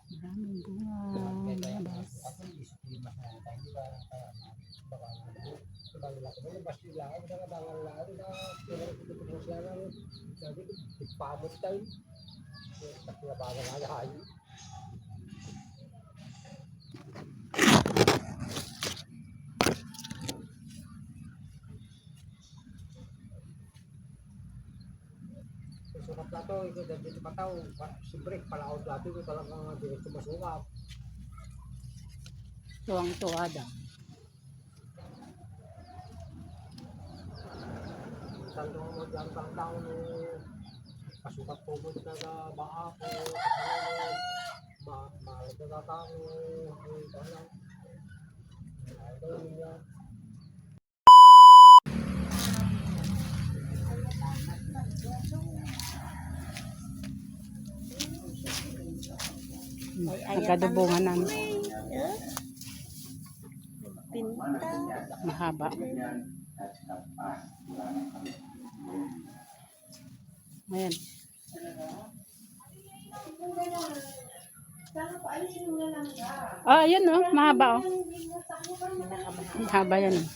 Maraming bunga. Labas. Sukat na to, ito dito pataw, siyempre palaot natin ito talagang direkto masukat. Tuwang-tuwa daw. Tandong mo dyan kang taon, pasukat po mo na baa ko, maalat na tao, Nagkadubungan namin. Pinta. Mahaba. Ayan. Ah, ayan oh, mahaba oh. Mahaba yan oh.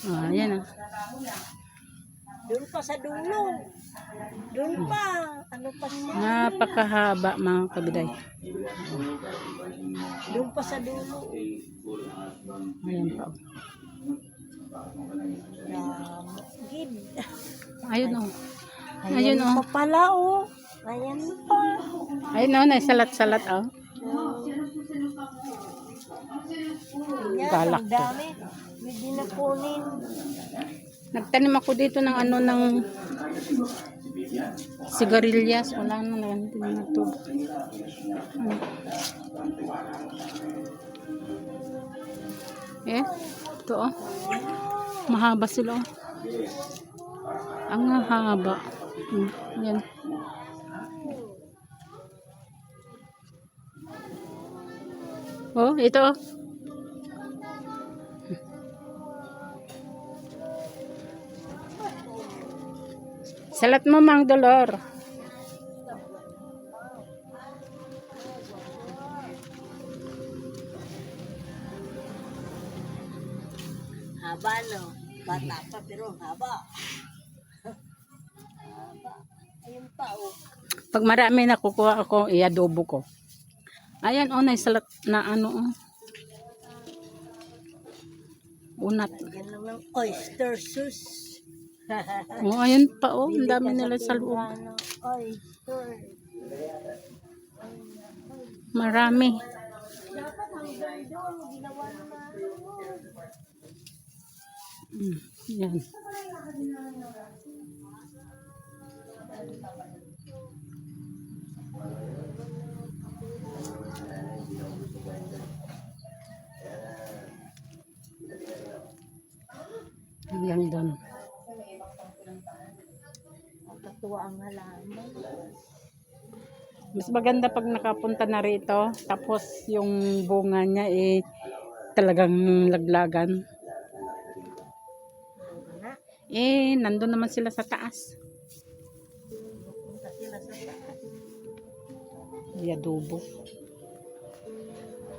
Ah, ayan oh. Doon pa sa dulo. Doon pa. Ano pa siya? Napakahaba mga kabiday. Doon pa sa dulo. Ayan pa. Gid. Ayun oh. Ayun oh. Pa pala oh. Ayan pa. Ayun oh, naisalat-salat oh. Yan, Balak ang to. dami. May dinakunin. Nagtanim ako dito ng ano ng sigarilyas. Wala na hindi na natubo. Eh, ito oh. Mahaba sila oh. Ang haba. Yan. Oh, ito oh. Salat mo, Mang Dolor. Haba no. Bata pa pero haba. Haba. Ayun pa oh. Pag marami nakukuha ako, iadobo ko. Ayan oh, naisalat na ano oh. Unat. Yan lang ng oyster sauce. Oh, ayun pa oh, ang dami nila sa loob. Oyster. Marami. Dapat hanggang doon ginawa na Yan. Hanggang doon. Katuwa ang halaman. Mas maganda pag nakapunta na rito, tapos yung bunga niya eh talagang laglagan. Eh, nandun naman sila sa taas. Punta sila sa taas. Iadobo.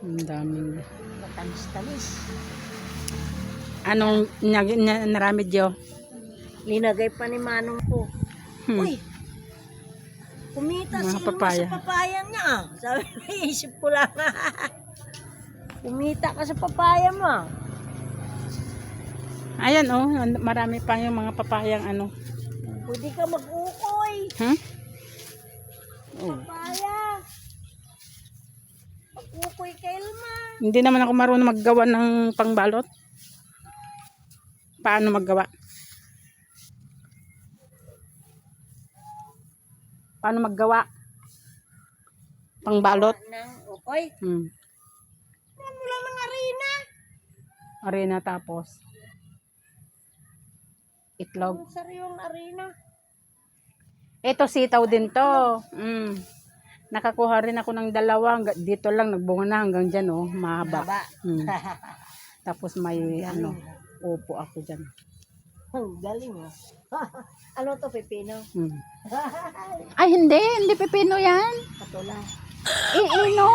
Ang daming. Matamis-tamis. Anong narami Diyo? Linagay pa ni Manong ko. Uy! Kumita Mga si Ilma papaya. sa papaya niya. Sabi ko, isip ko lang. Kumita ka sa papaya mo. Ayan oh, marami pa yung mga papayang ano. Pwede ka mag-ukoy. Huh? Oh. Papaya. Mag-ukoy ka, Ilma. Hindi naman ako marunong maggawa ng pangbalot. Paano maggawa? Paano maggawa? Pangbalot? Ng ukoy. Wala ng arena. Arena tapos itlog. Ang sariwang arena. Ito sitaw din to. Nakakuha rin ako ng dalawa. Dito lang nagbunga na hanggang dyan oh. Mahaba. Haba. Tapos may ano, upo ako dyan. Ang galing ah. Ano to, pepino? Hmm. Ay, hindi pipino yan. Patula. Ino.